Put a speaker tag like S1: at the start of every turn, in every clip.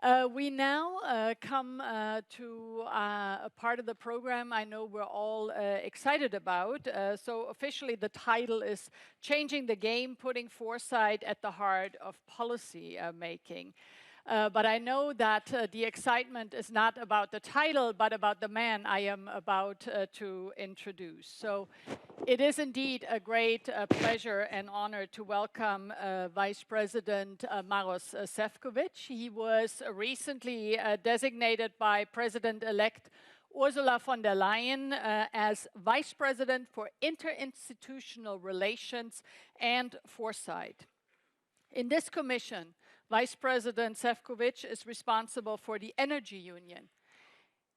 S1: We now come to a part of the program I know we're all excited about. So officially the title is Changing the Game, Putting Foresight at the Heart of Policy Making. But I know that the excitement is not about the title, but about the man I am about to introduce. So it is indeed a great pleasure and honor to welcome Vice President Maroš Šefčovič. He was recently designated by President-elect Ursula von der Leyen as Vice President for Interinstitutional Relations and Foresight. In this commission, Vice President Šefčovič is responsible for the Energy Union.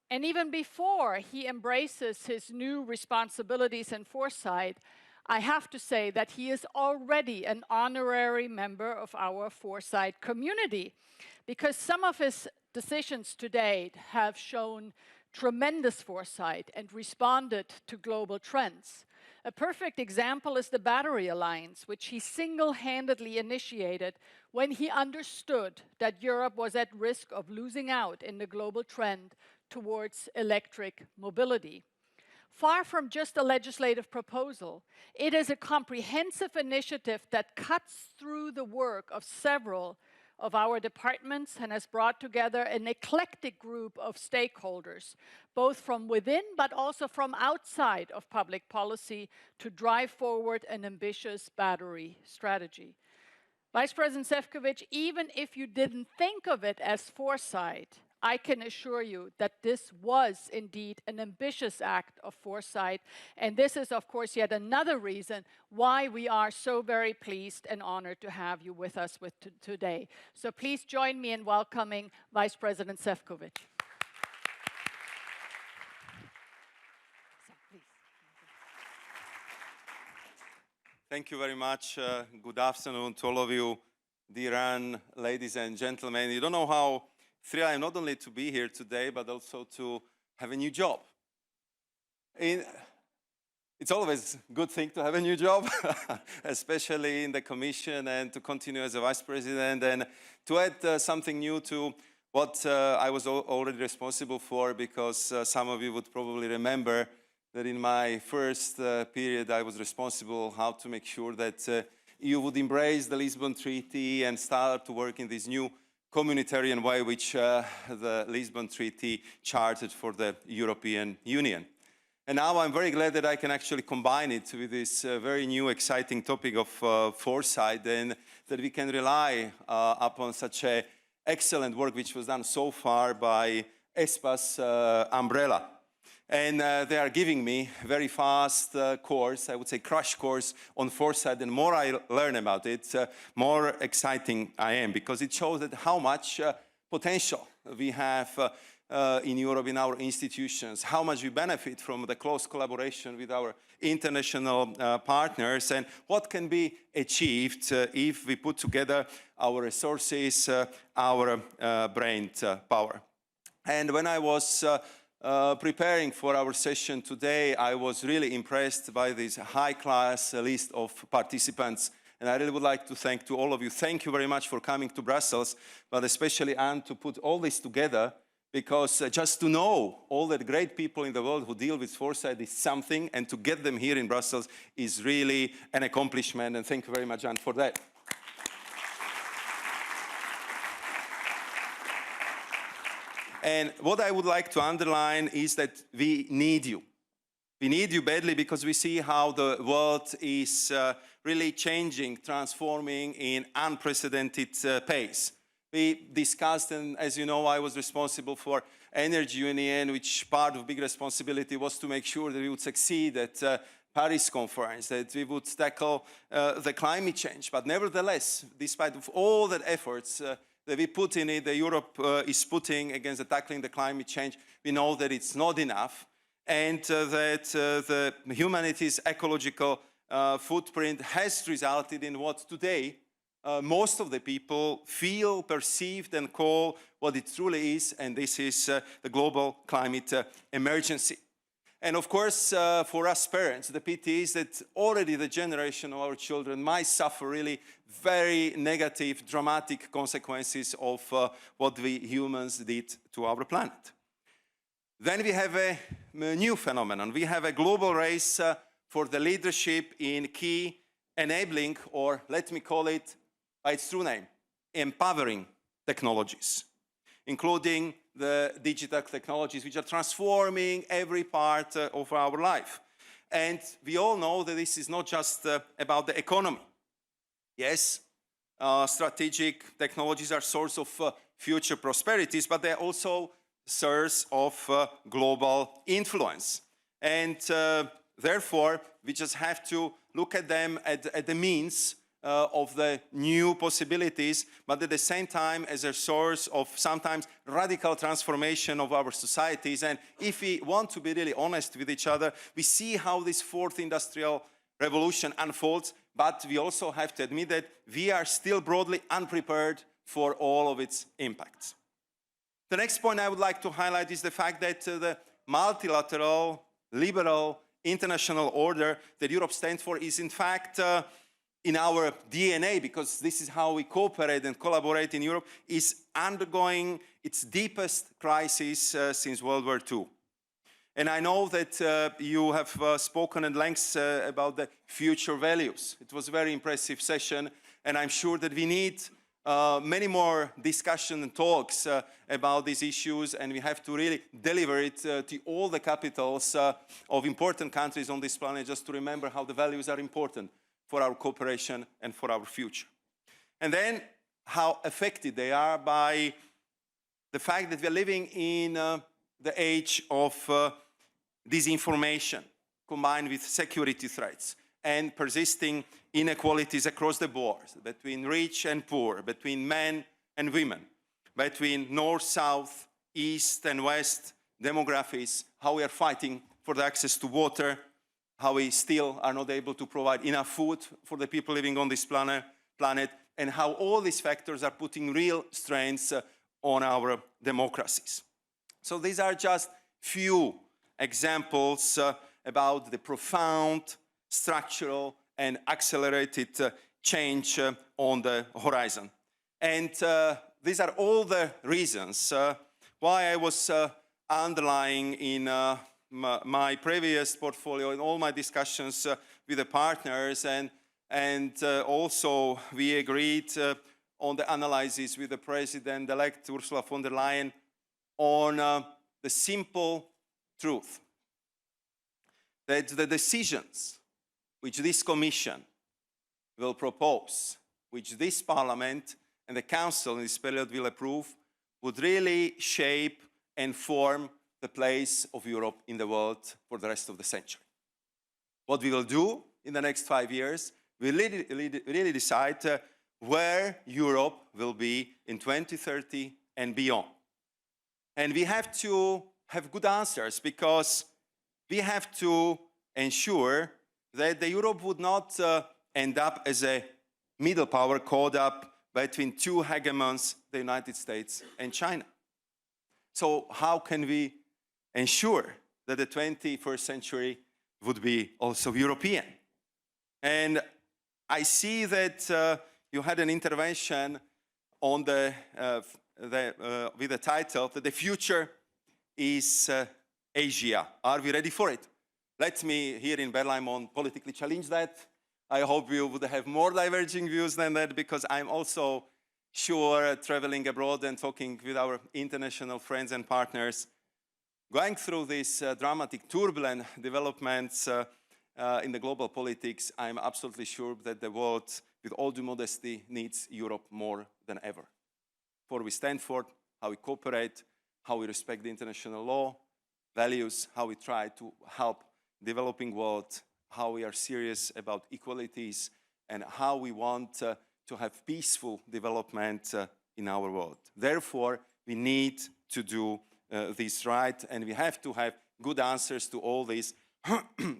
S1: And even before he embraces his new responsibilities and foresight, I have to say that he is already an honorary member of our foresight community, because some of his decisions to date have shown tremendous foresight and responded to global trends. A perfect example is the Battery Alliance, which he single-handedly initiated when he understood that Europe was at risk of losing out in the global trend towards electric mobility. Far from just a legislative proposal, it is a comprehensive initiative that cuts through the work of several of our departments and has brought together an eclectic group of stakeholders, both from within but also from outside of public policy, to drive forward an ambitious battery strategy. Vice President Šefčovič, even if you didn't think of it as foresight, I can assure you that this was indeed an ambitious act of foresight, and this is, of course, yet another reason why we are so very pleased and honored to have you with us today. So please join me in welcoming Vice President Šefčovič.
S2: Thank you very much. Good afternoon to all of you, dear Anne, ladies and gentlemen. You don't know how thrilled I am not only to be here today, but also to have a new job. It's always a good thing to have a new job, especially in the Commission, and to continue as a Vice President, and to add something new to what I was already responsible for, because some of you would probably remember that in my first period I was responsible how to make sure that EU would embrace the Lisbon Treaty and start to work in this new communitarian way which the Lisbon Treaty charted for the European Union. And now I'm very glad that I can actually combine it with this very new exciting topic of foresight, and that we can rely upon such an excellent work which was done so far by ESPAS umbrella. And they are giving me a very fast course, I would say crash course on foresight. And more I learn about it, more exciting I am, because it shows that how much potential we have in Europe, in our institutions, how much we benefit from the close collaboration with our international partners, and what can be achieved if we put together our resources, our brain power. And when I was preparing for our session today, I was really impressed by this high-class list of participants, and I really would like to thank to all of you. Thank you very much for coming to Brussels, but especially Anne, to put all this together, because just to know all the great people in the world who deal with foresight is something, and to get them here in Brussels is really an accomplishment, and thank you very much, Anne, for that. And what I would like to underline is that we need you. We need you badly, because we see how the world is really changing, transforming in unprecedented pace. We discussed, and as you know, I was responsible for Energy Union, which part of big responsibility was to make sure that we would succeed at Paris conference, that we would tackle the climate change. But nevertheless, despite of all the efforts that we put in it, that Europe is putting against tackling the climate change, we know that it's not enough, and that the humanity's ecological footprint has resulted in what today most of the people feel, perceived, and call what it truly is, and this is the global climate emergency. And of course, for us parents, the pity is that already the generation of our children might suffer really very negative, dramatic consequences of what we humans did to our planet. Then we have a new phenomenon. We have a global race for the leadership in key enabling, or let me call it by its true name, empowering technologies, including the digital technologies which are transforming every part of our life. And we all know that this is not just about the economy. Yes, strategic technologies are source of future prosperities, but they're also source of global influence. And therefore, we just have to look at them at the means of the new possibilities, but at the same time as a source of sometimes radical transformation of our societies. And if we want to be really honest with each other, we see how this fourth industrial revolution unfolds, but we also have to admit that we are still broadly unprepared for all of its impacts. The next point I would like to highlight is the fact that the multilateral, liberal, international order that Europe stands for is in fact in our DNA, because this is how we cooperate and collaborate in Europe, is undergoing its deepest crisis since World War II. And I know that you have spoken at length about the future values. It was a very impressive session, and I'm sure that we need many more discussion and talks about these issues, and we have to really deliver it to all the capitals of important countries on this planet, just to remember how the values are important for our cooperation and for our future. And then how affected they are by the fact that we are living in the age of disinformation combined with security threats and persisting inequalities across the board between rich and poor, between men and women, between north, south, east and west demographies, how we are fighting for the access to water, how we still are not able to provide enough food for the people living on this planet, and how all these factors are putting real strains on our democracies. So these are just few examples about the profound, structural, and accelerated change on the horizon. And these are all the reasons why I was underlying in my previous portfolio in all my discussions with the partners, and also we agreed on the analysis with the President-elect Ursula von der Leyen on the simple truth that the decisions which this Commission will propose, which this Parliament and the Council in this period will approve, would really shape and form the place of Europe in the world for the rest of the century. What we will do in the next 5 years will really decide where Europe will be in 2030 and beyond. And we have to have good answers, because we have to ensure that the Europe would not end up as a middle power caught up between two hegemons, the United States and China. So how can we ensure that the 21st century would be also European? And I see that you had an intervention on with the title that the future is Asia. Are we ready for it? Let me here in Berlaymont politically challenge that. I hope you would have more diverging views than that, because I'm also sure traveling abroad and talking with our international friends and partners, going through these dramatic, turbulent developments in the global politics, I'm absolutely sure that the world, with all due modesty, needs Europe more than ever. For we stand for, how we cooperate, how we respect the international law, values, how we try to help developing world, how we are serious about equalities, and how we want to have peaceful development in our world. Therefore, we need to do this right, and we have to have good answers to all these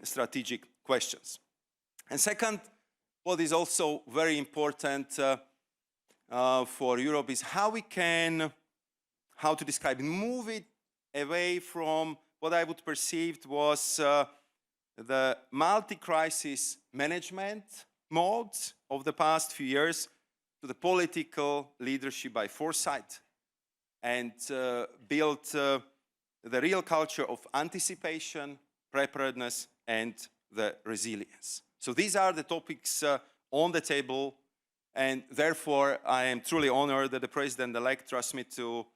S2: strategic questions. And second, what is also very important for Europe is how we can, how to describe it, move it away from what I would perceive was the multi-crisis management modes of the past few years to the political leadership by Foresight, and build the real culture of anticipation, preparedness, and the resilience. So these are the topics on the table, and therefore I am truly honored that the President-elect trusts me to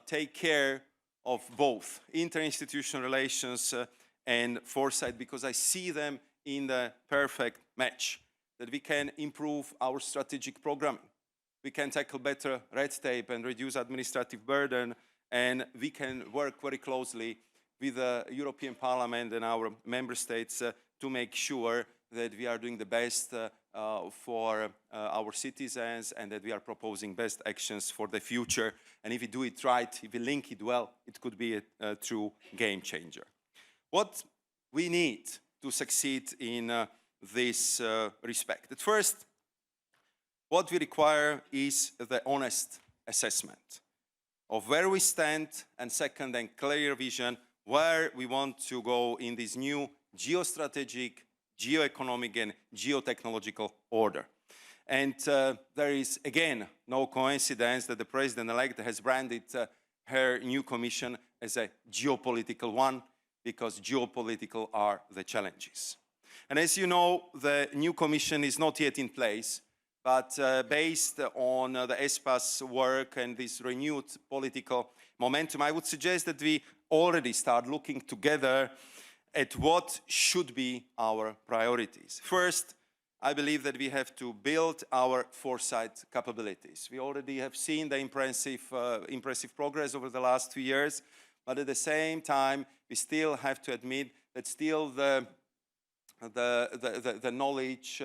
S2: take care of both interinstitutional relations and Foresight, because I see them in the perfect match, that we can improve our strategic programming. We can tackle better red tape and reduce administrative burden, and we can work very closely with the European Parliament and our member states to make sure that we are doing the best for our citizens, and that we are proposing best actions for the future. And if we do it right, if we link it well, it could be a true game changer. What we need to succeed in this respect. At first, what we require is the honest assessment of where we stand, and second, and clear vision where we want to go in this new geostrategic, geoeconomic, and geotechnological order. And there is, again, no coincidence that the President-elect has branded her new commission as a geopolitical one, because geopolitical are the challenges. And as you know, the new commission is not yet in place, but based on the ESPAS work and this renewed political momentum, I would suggest that we already start looking together at what should be our priorities. First, I believe that we have to build our foresight capabilities. We already have seen the impressive progress over the last 2 years, but at the same time, we still have to admit that still the knowledge,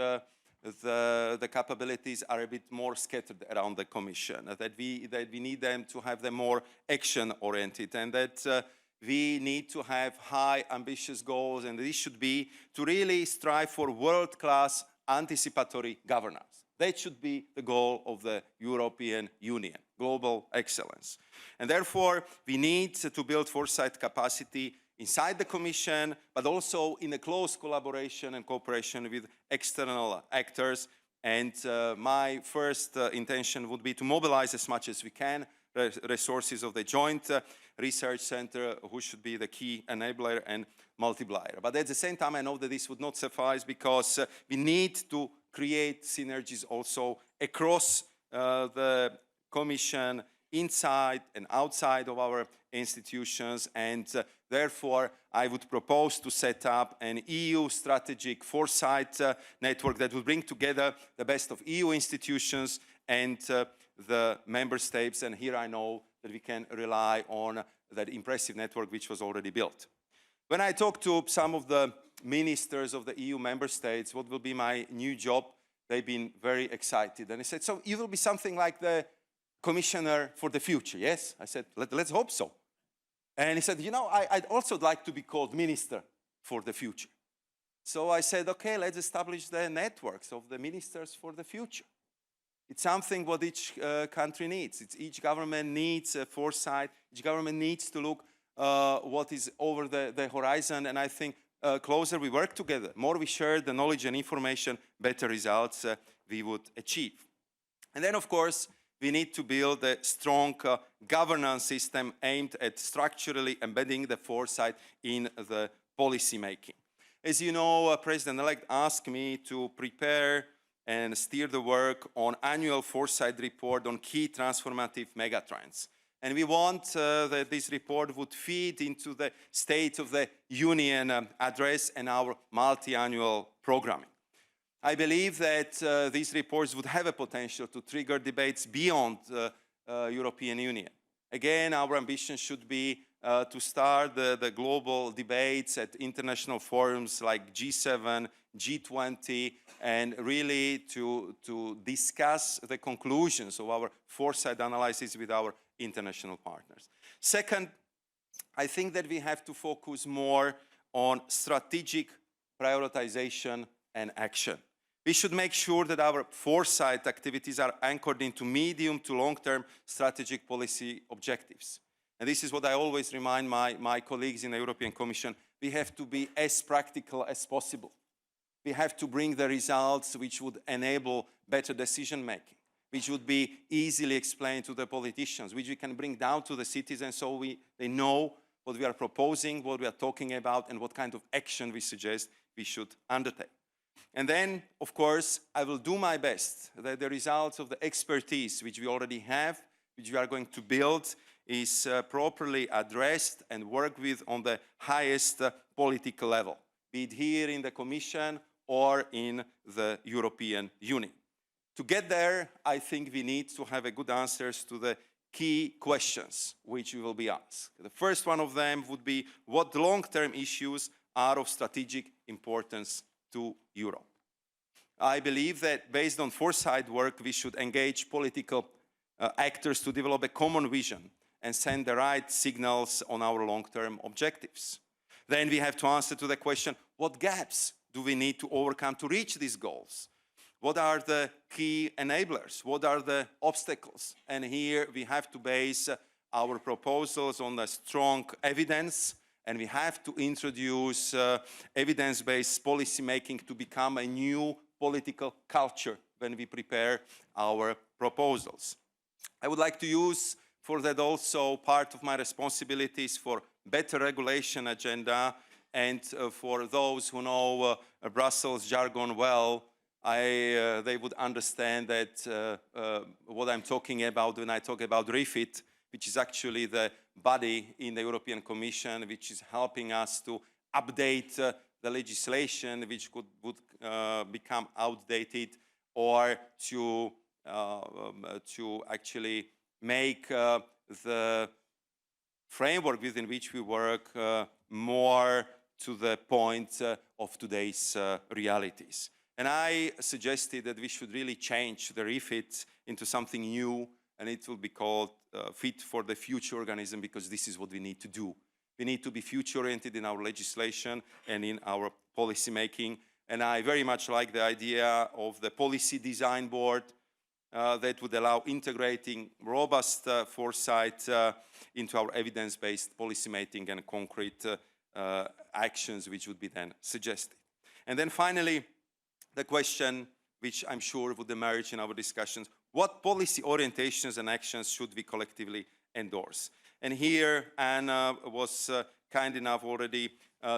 S2: the capabilities are a bit more scattered around the Commission, that we need them to have them more action-oriented, and that we need to have high, ambitious goals, and this should be to really strive for world-class anticipatory governance. That should be the goal of the European Union, global excellence. And therefore, we need to build foresight capacity inside the Commission, but also in a close collaboration and cooperation with external actors. And my first intention would be to mobilize as much as we can resources of the Joint Research Center, who should be the key enabler and multiplier. But at the same time, I know that this would not suffice, because we need to create synergies also across the Commission, inside and outside of our institutions, and therefore I would propose to set up an EU strategic foresight network that will bring together the best of EU institutions and the member states, and here I know that we can rely on that impressive network which was already built. When I talk to some of the ministers of the EU member states, what will be my new job, they've been very excited, and I said, so you will be something like the Commissioner for the future, yes? I said, let's hope so. And he said, you know, I'd also like to be called Minister for the future. So I said, okay, let's establish the networks of the ministers for the future. It's something what each country needs. Each government needs foresight. Each government needs to look what is over the horizon. And I think closer we work together, more we share the knowledge and information, better results we would achieve. And then, of course, we need to build a strong governance system aimed at structurally embedding the foresight in the policy making. As you know, President-elect asked me to prepare and steer the work on annual foresight report on key transformative megatrends. And we want that this report would feed into the State of the Union address and our multi-annual programming. I believe that these reports would have a potential to trigger debates beyond the European Union. Again, our ambition should be to start the global debates at international forums like G7, G20, and really to discuss the conclusions of our foresight analysis with our international partners. Second, I think that we have to focus more on strategic prioritization and action. We should make sure that our foresight activities are anchored into medium to long-term strategic policy objectives. And this is what I always remind my colleagues in the European Commission. We have to be as practical as possible. We have to bring the results which would enable better decision-making, which would be easily explained to the politicians, which we can bring down to the citizens so they know what we are proposing, what we are talking about, and what kind of action we suggest we should undertake. And then, of course, I will do my best that the results of the expertise which we already have, which we are going to build, is properly addressed and worked with on the highest political level, be it here in the Commission or in the European Union. To get there, I think we need to have good answers to the key questions which we will be asked. The first one of them would be what long-term issues are of strategic importance to Europe. I believe that based on Foresight work, we should engage political actors to develop a common vision and send the right signals on our long-term objectives. Then we have to answer to the question, what gaps do we need to overcome to reach these goals? What are the key enablers? What are the obstacles? And here we have to base our proposals on the strong evidence, and we have to introduce evidence-based policymaking to become a new political culture when we prepare our proposals. I would like to use for that also part of my responsibilities for better regulation agenda, and for those who know Brussels jargon well, they would understand that what I'm talking about when I talk about REFIT, which is actually the body in the European Commission which is helping us to update the legislation which would become outdated, or to actually make the framework within which we work more to the point of today's realities. And I suggested that we should really change the REFIT into something new, and it will be called Fit for the Future Organism, because this is what we need to do. We need to be future-oriented in our legislation and in our policy making. And I very much like the idea of the policy design board that would allow integrating robust foresight into our evidence-based policy making and concrete actions which would be then suggested. And then finally, the question which I'm sure would emerge in our discussions, what policy orientations and actions should we collectively endorse? And here Anna was kind enough already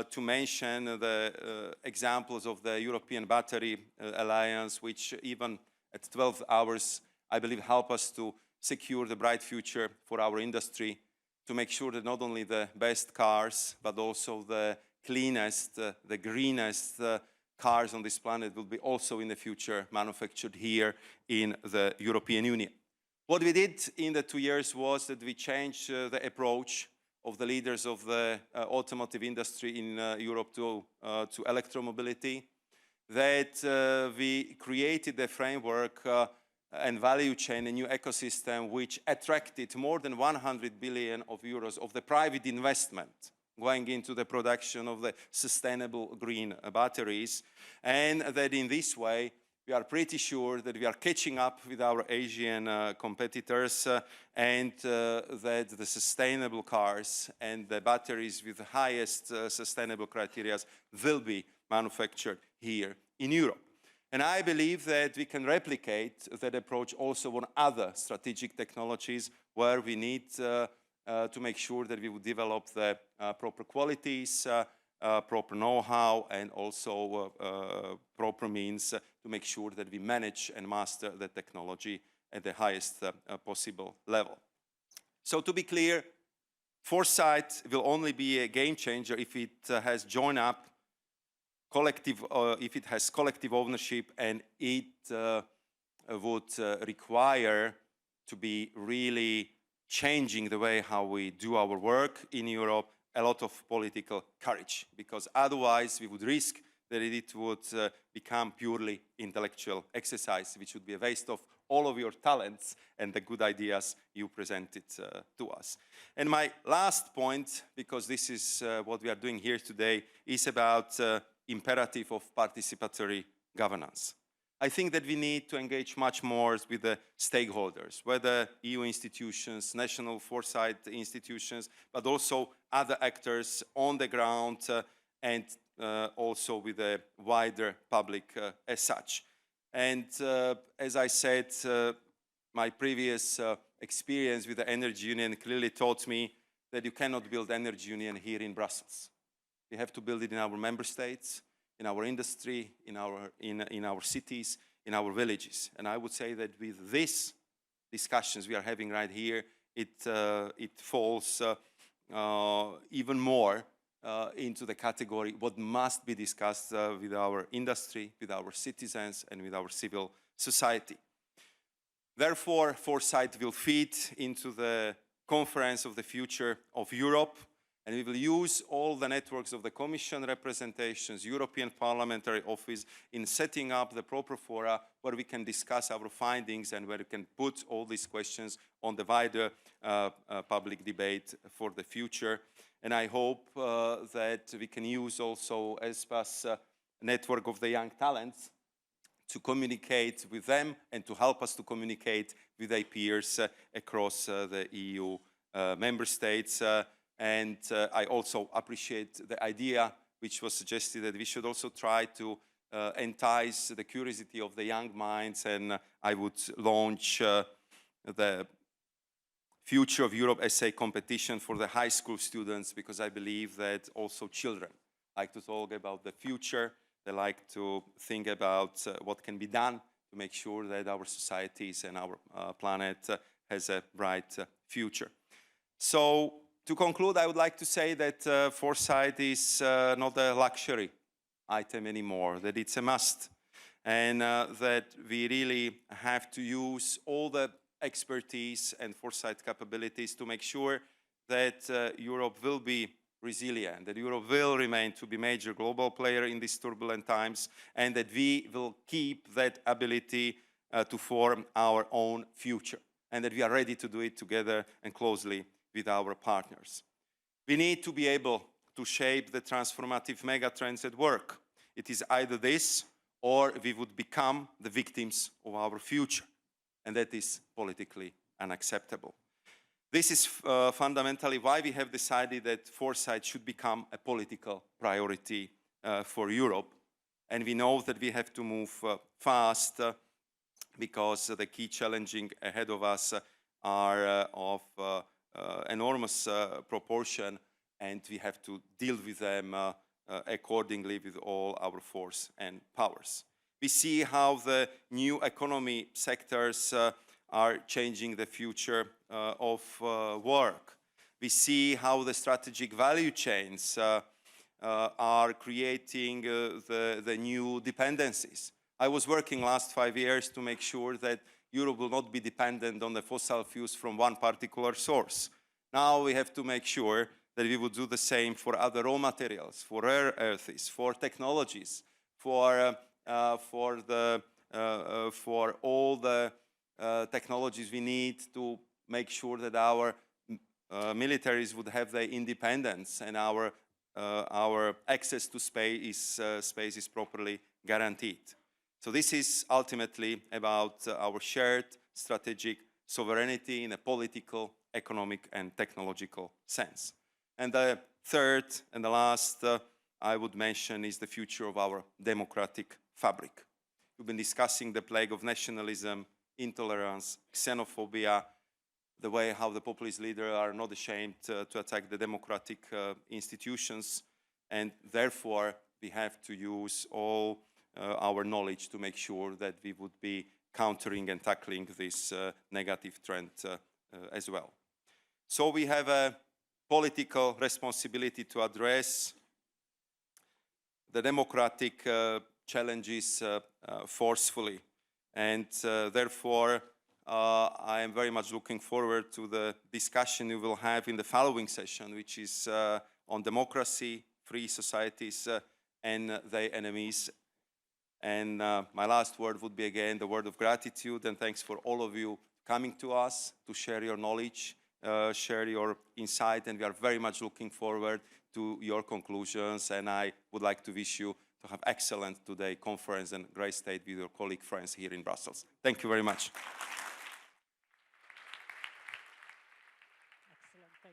S2: to mention the examples of the European Battery Alliance, which even at 12 hours, I believe, help us to secure the bright future for our industry, to make sure that not only the best cars, but also the cleanest, the greenest cars on this planet will be also in the future manufactured here in the European Union. What we did in the 2 years was that we changed the approach of the leaders of the automotive industry in Europe to electromobility, that we created a framework and value chain, a new ecosystem which attracted more than 100 billion euros of the private investment going into the production of the sustainable green batteries, and that in this way we are pretty sure that we are catching up with our Asian competitors, and that the sustainable cars and the batteries with the highest sustainable criteria will be manufactured here in Europe. And I believe that we can replicate that approach also on other strategic technologies where we need to make sure that we would develop the proper qualities, proper know-how, and also proper means to make sure that we manage and master the technology at the highest possible level. So to be clear, Foresight will only be a game changer if it has joined up collective, if it has collective ownership, and it would require to be really changing the way how we do our work in Europe, a lot of political courage, because otherwise we would risk that it would become purely intellectual exercise, which would be a waste of all of your talents and the good ideas you presented to us. And my last point, because this is what we are doing here today, is about imperative of participatory governance. I think that we need to engage much more with the stakeholders, whether EU institutions, national foresight institutions, but also other actors on the ground and also with the wider public as such. And as I said, my previous experience with the Energy Union clearly taught me that you cannot build Energy Union here in Brussels. We have to build it in our member states, in our industry, in our cities, in our villages. And I would say that with these discussions we are having right here, it falls even more into the category what must be discussed with our industry, with our citizens, and with our civil society. Therefore, Foresight will feed into the Conference of the Future of Europe, and we will use all the networks of the Commission representations, European Parliamentary Office, in setting up the proper fora where we can discuss our findings and where we can put all these questions on the wider public debate for the future. And I hope that we can use also ESPAS network of the young talents to communicate with them and to help us to communicate with their peers across the EU member states. And I also appreciate the idea which was suggested that we should also try to entice the curiosity of the young minds, and I would launch the Future of Europe essay competition for the high school students, because I believe that also children like to talk about the future. They like to think about what can be done to make sure that our societies and our planet has a bright future. So to conclude, I would like to say that foresight is not a luxury item anymore, that it's a must, and that we really have to use all the expertise and foresight capabilities to make sure that Europe will be resilient, that Europe will remain to be a major global player in these turbulent times, and that we will keep that ability to form our own future, and that we are ready to do it together and closely with our partners. We need to be able to shape the transformative megatrends at work. It is either this, or we would become the victims of our future, and that is politically unacceptable. This is fundamentally why we have decided that foresight should become a political priority for Europe. And we know that we have to move fast because the key challenges ahead of us are of enormous proportion, and we have to deal with them accordingly with all our force and powers. We see how the new economy sectors are changing the future of work. We see how the strategic value chains are creating the new dependencies. I was working last 5 years to make sure that Europe will not be dependent on the fossil fuels from one particular source. Now we have to make sure that we will do the same for other raw materials, for rare earths, for technologies, for all the technologies we need to make sure that our militaries would have their independence and our access to space is properly guaranteed. So this is ultimately about our shared strategic sovereignty in a political, economic, and technological sense. And the third and the last I would mention is the future of our democratic fabric. We've been discussing the plague of nationalism, intolerance, xenophobia, the way how the populist leaders are not ashamed to attack the democratic institutions, and therefore we have to use all our knowledge to make sure that we would be countering and tackling this negative trend as well. So we have a political responsibility to address the democratic challenges forcefully. And therefore, I am very much looking forward to the discussion we will have in the following session, which is on democracy, free societies, and their enemies. And my last word would be again the word of gratitude, and thanks for all of you coming to us to share your knowledge, share your insight, and we are very much looking forward to your conclusions, and I would like to wish you to to have excellent today conference and great state with your colleague friends here in Brussels. Thank you very much.